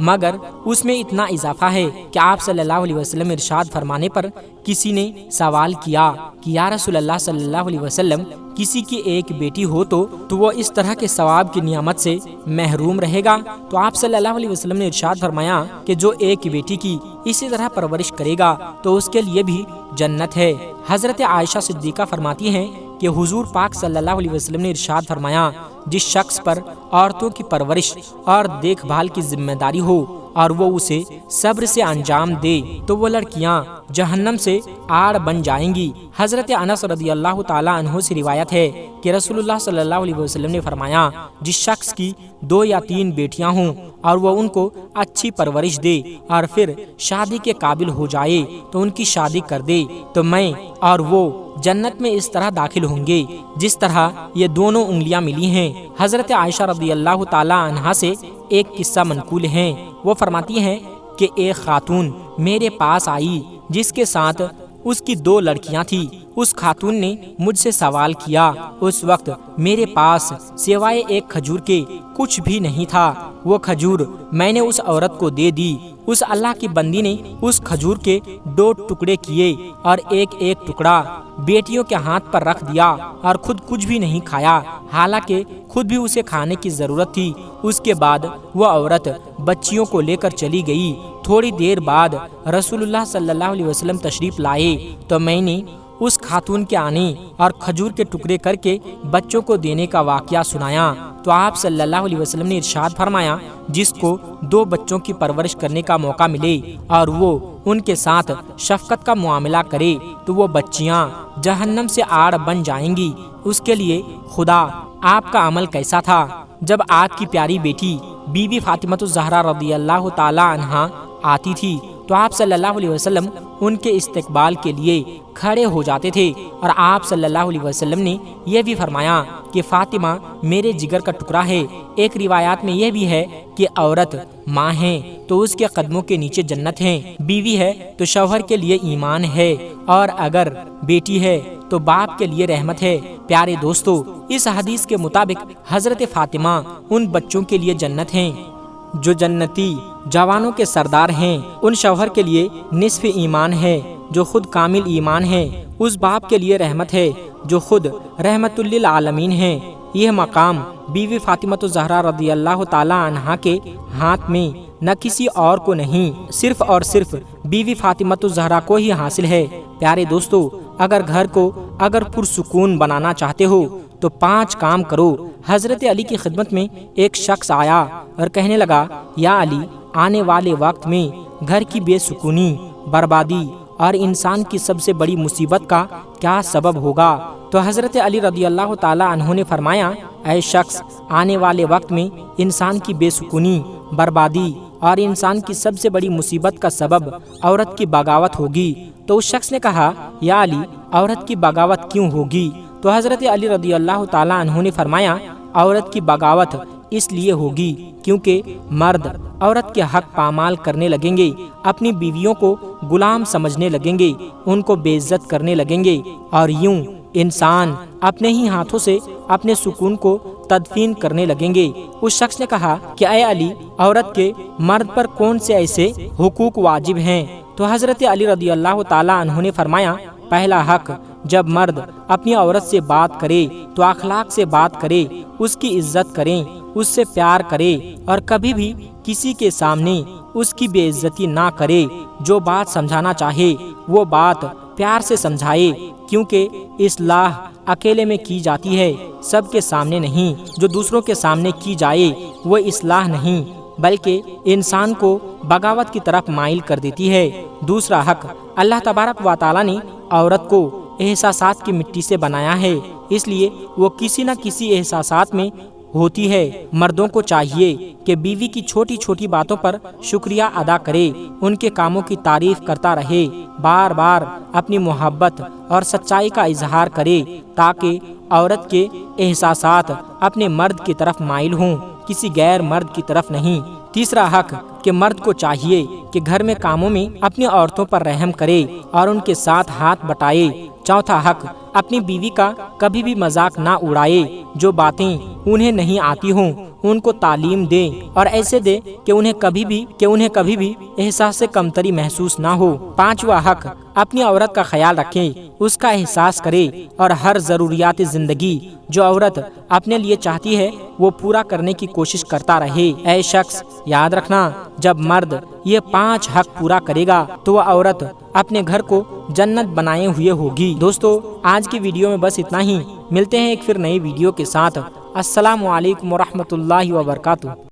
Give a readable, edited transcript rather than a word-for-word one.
مگر اس میں اتنا اضافہ ہے کہ آپ صلی اللہ علیہ وسلم ارشاد فرمانے پر کسی نے سوال کیا کہ یا رسول اللہ صلی اللہ علیہ وسلم، کسی کی ایک بیٹی ہو تو وہ اس طرح کے ثواب کی نعمت سے محروم رہے گا؟ تو آپ صلی اللہ علیہ وسلم نے ارشاد فرمایا کہ جو ایک بیٹی کی اسی طرح پرورش کرے گا تو اس کے لیے بھی جنت ہے۔ حضرت عائشہ صدیقہ فرماتی ہیں کہ حضور پاک صلی اللہ علیہ وسلم نے ارشاد فرمایا، جس شخص پر عورتوں کی پرورش اور دیکھ بھال کی ذمہ داری ہو اور وہ اسے صبر سے انجام دے تو وہ لڑکیاں جہنم سے آڑ بن جائیں گی۔ حضرت انس رضی اللہ تعالی عنہ سے روایت ہے کہ رسول اللہ صلی اللہ علیہ وسلم نے فرمایا، جس شخص کی 2 یا 3 بیٹیاں ہوں اور وہ ان کو اچھی پرورش دے اور پھر شادی کے قابل ہو جائے تو ان کی شادی کر دے تو میں اور وہ جنت میں اس طرح داخل ہوں گے جس طرح یہ دونوں انگلیاں ملی ہیں۔ حضرت عائشہ رضی اللہ تعالی عنہا سے ایک قصہ منقول ہے۔ وہ فرماتی ہیں کہ ایک خاتون میرے پاس آئی جس کے ساتھ اس کی 2 لڑکیاں تھیں۔ اس خاتون نے مجھ سے سوال کیا۔ اس وقت میرے پاس سوائے ایک کھجور کے کچھ بھی نہیں تھا۔ وہ کھجور میں نے اس عورت کو دے دی۔ اس اللہ کی بندی نے اس کھجور کے 2 ٹکڑے کیے اور ایک ٹکڑا بیٹیوں کے ہاتھ پر رکھ دیا اور خود کچھ بھی نہیں کھایا، حالانکہ خود بھی اسے کھانے کی ضرورت تھی۔ اس کے بعد وہ عورت بچیوں کو لے کر چلی گئی۔ تھوڑی دیر بعد رسول اللہ صلی اللہ علیہ وسلم تشریف لائے تو میں نے اس خاتون کے آنے اور کھجور کے ٹکڑے کر کے بچوں کو دینے کا واقعہ سنایا تو آپ صلی اللہ علیہ وسلم نے ارشاد فرمایا، جس کو 2 بچوں کی پرورش کرنے کا موقع ملے اور وہ ان کے ساتھ شفقت کا معاملہ کرے تو وہ بچیاں جہنم سے آڑ بن جائیں گی۔ اس کے لیے خدا آپ کا عمل کیسا تھا؟ جب آپ کی پیاری بیٹی بی بی فاطمہ الزہرا رضی اللہ تعالی عنہا آتی تھی تو آپ صلی اللہ علیہ وسلم ان کے استقبال کے لیے کھڑے ہو جاتے تھے، اور آپ صلی اللہ علیہ وسلم نے یہ بھی فرمایا کہ فاطمہ میرے جگر کا ٹکڑا ہے۔ ایک روایات میں یہ بھی ہے کہ عورت ماں ہے تو اس کے قدموں کے نیچے جنت ہے، بیوی ہے تو شوہر کے لیے ایمان ہے، اور اگر بیٹی ہے تو باپ کے لیے رحمت ہے۔ پیارے دوستو، اس حدیث کے مطابق حضرت فاطمہ ان بچوں کے لیے جنت ہیں جو جنتی جوانوں کے سردار ہیں، ان شوہر کے لیے نصف ایمان ہے جو خود کامل ایمان ہے، اس باپ کے لیے رحمت ہے جو خود رحمت للعالمین ہے۔ یہ مقام بیوی فاطمہ الزہرا رضی اللہ تعالی عنہا کے ہاتھ میں نہ کسی اور کو نہیں، صرف اور صرف بیوی فاطمہ الزہرا کو ہی حاصل ہے۔ پیارے دوستو، اگر گھر کو پرسکون بنانا چاہتے ہو تو 5 کام کرو۔ حضرت علی کی خدمت میں ایک شخص آیا اور کہنے لگا، یا علی، آنے والے وقت میں گھر کی بے سکونی، بربادی اور انسان کی سب سے بڑی مصیبت کا کیا سبب ہوگا؟ تو حضرت علی رضی اللہ تعالی عنہ نے فرمایا، اے شخص، آنے والے وقت میں انسان کی بے سکونی، بربادی اور انسان کی سب سے بڑی مصیبت کا سبب عورت کی بغاوت ہوگی۔ تو اس شخص نے کہا، یا علی، عورت کی بغاوت کیوں ہوگی؟ تو حضرت علی رضی اللہ تعالی عنہ نے فرمایا، عورت کی بغاوت اس لیے ہوگی کیونکہ مرد عورت کے حق پامال کرنے لگیں گے، اپنی بیویوں کو غلام سمجھنے لگیں گے، ان کو بے عزت کرنے لگیں گے، اور یوں انسان اپنے ہی ہاتھوں سے اپنے سکون کو تدفین کرنے لگیں گے۔ اس شخص نے کہا کہ اے علی، عورت کے مرد پر کون سے ایسے حقوق واجب ہیں؟ تو حضرت علی رضی اللہ تعالی عنہ نے فرمایا، پہلا حق، جب مرد اپنی عورت سے بات کرے تو اخلاق سے بات کرے، اس کی عزت کریں، اس سے پیار کرے اور کبھی بھی کسی کے سامنے اس کی بے عزتی نہ کرے۔ جو بات سمجھانا چاہے وہ بات پیار سے سمجھائے، کیونکہ اصلاح اکیلے میں کی جاتی ہے، سب کے سامنے نہیں۔ جو دوسروں کے سامنے کی جائے وہ اصلاح نہیں بلکہ انسان کو بغاوت کی طرف مائل کر دیتی ہے۔ دوسرا حق، اللہ تبارک و تعالی نے عورت کو احساسات کی مٹی سے بنایا ہے، اس لیے وہ کسی نہ کسی احساسات میں ہوتی ہے۔ مردوں کو چاہیے کہ بیوی کی چھوٹی چھوٹی باتوں پر شکریہ ادا کرے، ان کے کاموں کی تعریف کرتا رہے، بار بار اپنی محبت اور سچائی کا اظہار کرے تاکہ عورت کے احساسات اپنے مرد کی طرف مائل ہوں، کسی غیر مرد کی طرف نہیں۔ تیسرا حق کہ مرد کو چاہیے کہ گھر میں کاموں میں اپنی عورتوں پر رحم کرے اور ان کے ساتھ ہاتھ بٹائے۔ چوتھا حق، اپنی بیوی کا کبھی بھی مذاق نہ اڑائے، جو باتیں انہیں نہیں آتی ہوں ان کو تعلیم دے اور ایسے دے کہ انہیں کبھی بھی احساس کمتری محسوس نہ ہو۔ پانچواں حق، اپنی عورت کا خیال رکھے، اس کا احساس کرے اور ہر ضروریات زندگی جو عورت اپنے لیے چاہتی ہے وہ پورا کرنے کی کوشش کرتا رہے۔ اے شخص، یاد رکھنا، جب مرد یہ 5 حق پورا کرے گا تو وہ عورت اپنے گھر کو جنت بنائے ہوئے ہوگی۔ دوستو، آج کی ویڈیو میں بس اتنا ہی، ملتے ہیں ایک پھر نئی ویڈیو کے ساتھ۔ السلام علیکم ورحمۃ اللہ وبرکاتہ۔